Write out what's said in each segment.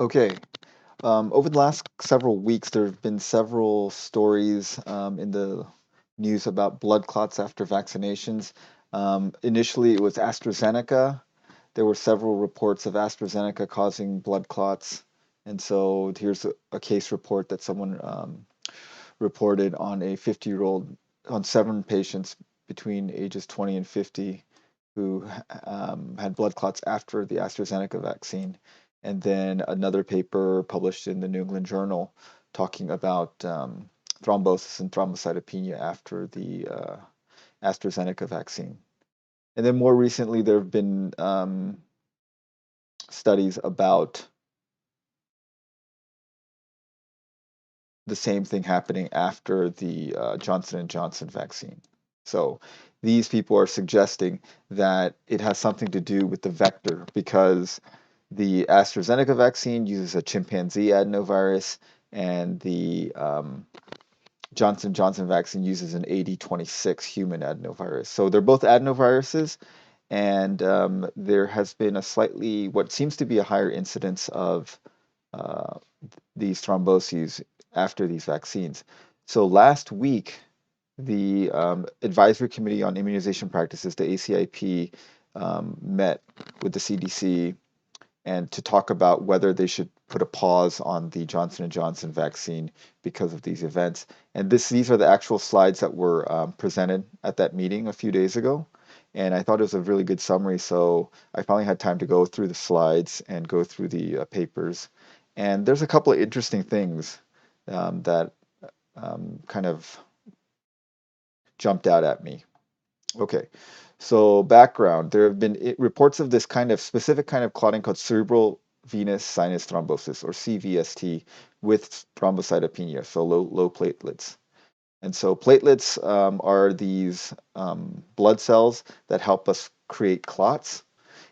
Okay. Over the last several weeks, there have been several stories in the news about blood clots after vaccinations. Initially, it was AstraZeneca. There were several reports of AstraZeneca causing blood clots. And so here's a case report that someone reported on a 50-year-old, on 7 patients between ages 20 and 50 who had blood clots after the AstraZeneca vaccine. And then another paper published in the New England Journal talking about thrombosis and thrombocytopenia after the AstraZeneca vaccine. And then more recently, there have been studies about the same thing happening after the Johnson & Johnson vaccine. So these people are suggesting that it has something to do with the vector because the AstraZeneca vaccine uses a chimpanzee adenovirus and the Johnson & Johnson vaccine uses an AD26 human adenovirus. So they're both adenoviruses, and there has been a slightly, what seems to be a higher incidence of uh, these thromboses after these vaccines. So last week, the Advisory Committee on Immunization Practices, the ACIP, met with the CDC and to talk about whether they should put a pause on the Johnson & Johnson vaccine because of these events. And these are the actual slides that were presented at that meeting a few days ago. And I thought it was a really good summary, so I finally had time to go through the slides and go through the papers. And there's a couple of interesting things that kind of jumped out at me. Okay, so background. There have been reports of this kind of specific kind of clotting called cerebral venous sinus thrombosis, or CVST, with thrombocytopenia, so low platelets. And so platelets are these blood cells that help us create clots.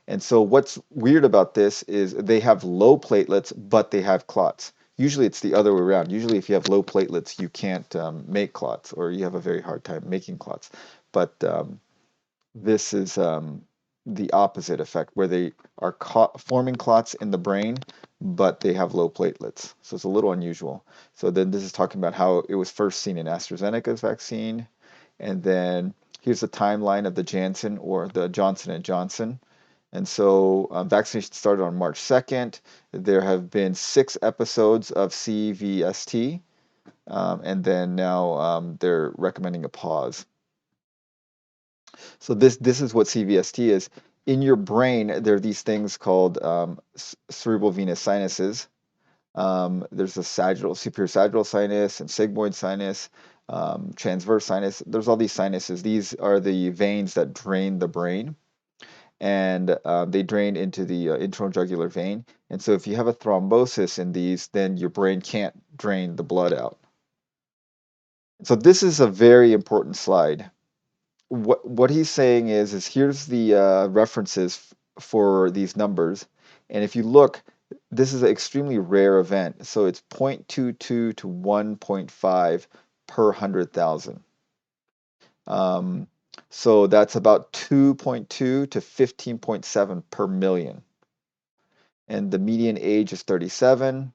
And so what's weird about this is they have low platelets, but they have clots. Usually it's the other way around. Usually if you have low platelets, you can't make clots, or you have a very hard time making clots. But this is the opposite effect, where they are forming clots in the brain, but they have low platelets. So it's a little unusual. So then this is talking about how it was first seen in AstraZeneca's vaccine. And then here's the timeline of the Janssen or the Johnson & Johnson. And so vaccination started on March 2nd. There have been 6 episodes of CVST, and then now they're recommending a pause. So this is what CVST is. In your brain, there are these things called cerebral venous sinuses. There's a superior sagittal sinus and sigmoid sinus, transverse sinus. There's all these sinuses. These are the veins that drain the brain, and they drain into the internal jugular vein. And so if you have a thrombosis in these, then your brain can't drain the blood out. So this is a very important slide. What he's saying is here's the references for these numbers, and if you look, this is an extremely rare event. So it's 0.22 to 1.5 per 100,000. So that's about 2.2 to 15.7 per million. And the median age is 37,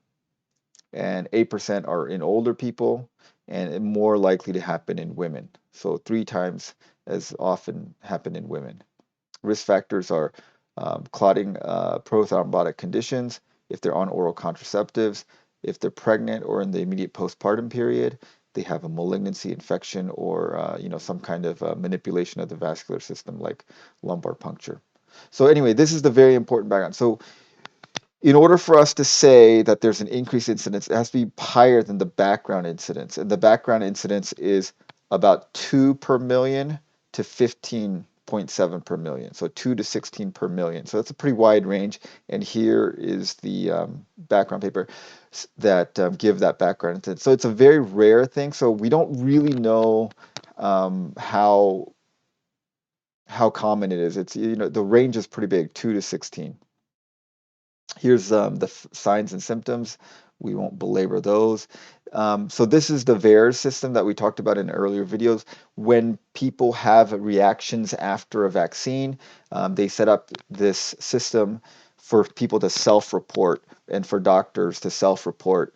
and 8% are in older people, and more likely to happen in women. So 3 times as often happen in women. Risk factors are clotting prothrombotic conditions, if they're on oral contraceptives, if they're pregnant or in the immediate postpartum period, they have a malignancy infection or some kind of manipulation of the vascular system like lumbar puncture. So anyway, this is the very important background. So in order for us to say that there's an increased incidence, it has to be higher than the background incidence. And the background incidence is about 2 per million to 15.7 per million. So 2 to 16 per million. So that's a pretty wide range. And here is the background paper that give that background incidence. So it's a very rare thing. So we don't really know how common it is. It's, the range is pretty big, 2 to 16. Here's the signs and symptoms. We won't belabor those. So this is the VAERS system that we talked about in earlier videos. When people have reactions after a vaccine, they set up this system for people to self-report and for doctors to self-report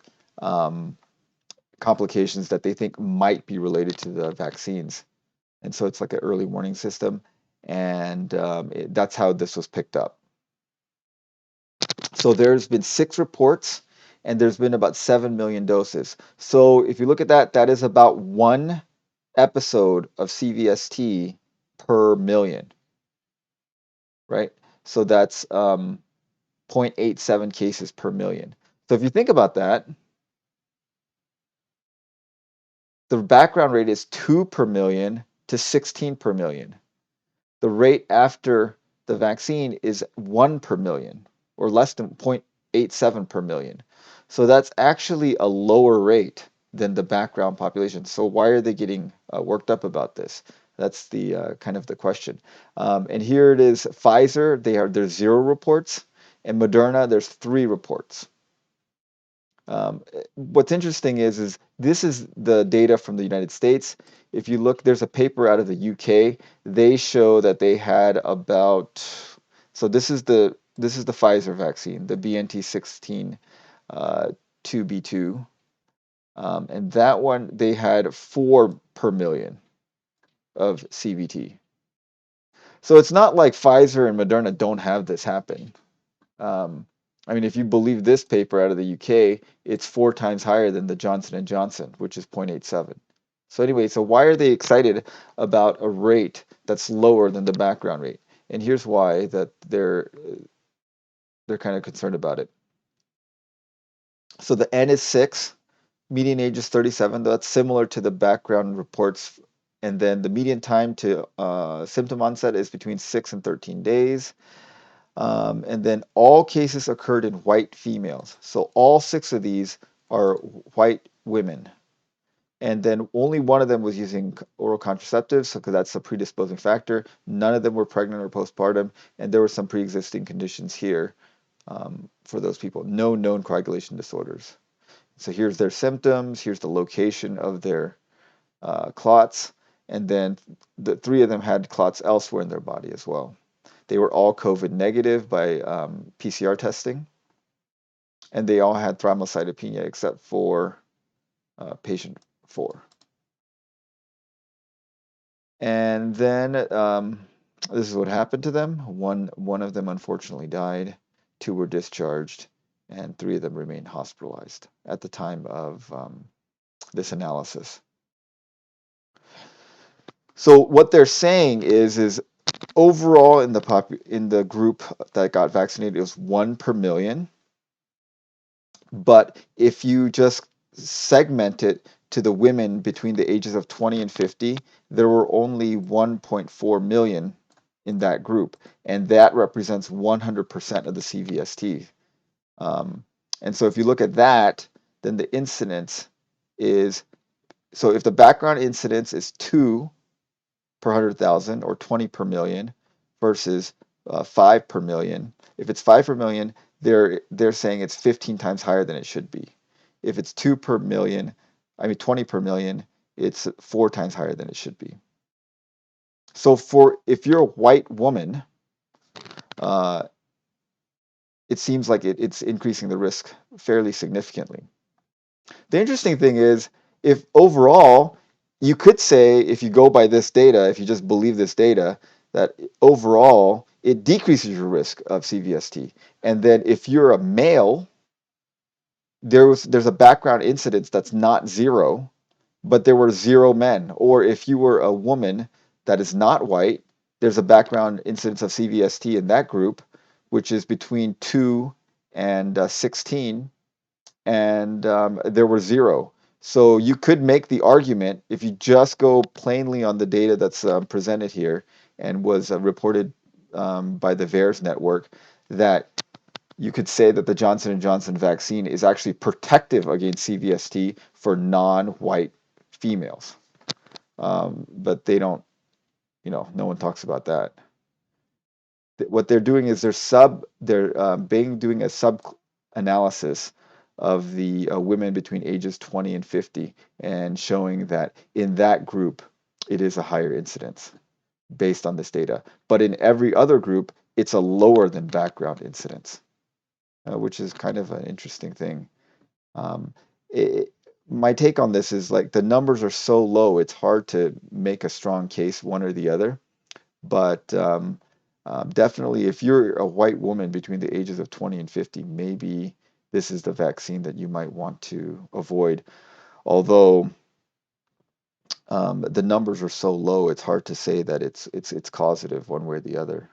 complications that they think might be related to the vaccines. And so it's like an early warning system, and that's how this was picked up. So there's been 6 reports, and there's been about 7 million doses. So if you look at that, that is about 1 episode of CVST per million, right? So that's 0.87 cases per million. So if you think about that, the background rate is 2 per million to 16 per million. The rate after the vaccine is 1 per million, or less than 0.87 per million. So that's actually a lower rate than the background population. So why are they getting worked up about this? That's the kind of the question. And here it is: Pfizer, there's 0 reports, and Moderna, there's 3 reports. What's interesting is this is the data from the United States. If you look, there's a paper out of the UK. They show that they had about, so this is the Pfizer vaccine, the BNT16 2B2, and that one they had 4 per million of CVT. So it's not like Pfizer and Moderna don't have this happen. Um, I mean, if you believe this paper out of the UK, it's 4 times higher than the Johnson & Johnson, which is 0.87. So anyway, so why are they excited about a rate that's lower than the background rate? And here's why that they're kind of concerned about it. So the N is 6, median age is 37. That's similar to the background reports. And then the median time to symptom onset is between 6 and 13 days. And then all cases occurred in white females. So all 6 of these are white women. And then only one of them was using oral contraceptives, so because that's a predisposing factor. None of them were pregnant or postpartum, and there were some pre-existing conditions here for those people. No known coagulation disorders. So here's their symptoms. Here's the location of their clots, and then the 3 of them had clots elsewhere in their body as well. They were all COVID negative by PCR testing, and they all had thrombocytopenia except for patient 4. And then this is what happened to them. One of them unfortunately died, 2 were discharged, and 3 of them remained hospitalized at the time of this analysis. So what they're saying is overall in the group that got vaccinated, it was 1 per million. But if you just segment it to the women between the ages of 20 and 50, there were only 1.4 million in that group, and that represents 100% of the CVST. And so if you look at that, then the incidence is, so if the background incidence is 2 per 100,000 or 20 per million versus 5 per million, if it's 5 per million, they're saying it's 15 times higher than it should be. If it's 2 per million, 20 per million, it's 4 times higher than it should be. So if you're a white woman, it seems like it's increasing the risk fairly significantly. The interesting thing is, if overall, you could say, if you go by this data, if you just believe this data, that overall it decreases your risk of CVST. And then if you're a male, there's a background incidence that's not 0, but there were 0 men. Or if you were a woman that is not white, there's a background incidence of CVST in that group, which is between 2 and 16, and there were 0. So you could make the argument, if you just go plainly on the data that's presented here and was reported by the VAERS network, that you could say that the Johnson & Johnson vaccine is actually protective against CVST for non-white females. But they don't, no one talks about that. What they're doing is they're doing a sub-analysis of the women between ages 20 and 50 and showing that in that group, it is a higher incidence based on this data. But in every other group, it's a lower than background incidence, which is kind of an interesting thing. Um, it, my take on this is like the numbers are so low, it's hard to make a strong case one or the other. But definitely, if you're a white woman between the ages of 20 and 50, maybe this is the vaccine that you might want to avoid. Although the numbers are so low, it's hard to say that it's causative one way or the other.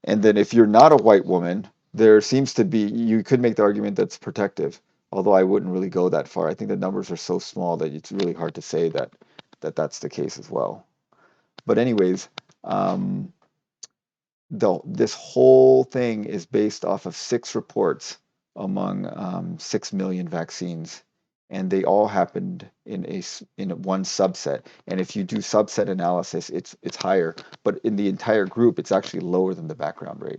And then if you're not a white woman, there seems to be, you could make the argument that's protective, although I wouldn't really go that far. I think the numbers are so small that it's really hard to say that's the case as well. But anyways, um, this whole thing is based off of 6 reports among 6 million vaccines, and they all happened in one subset. And if you do subset analysis, it's higher, but in the entire group, it's actually lower than the background rate.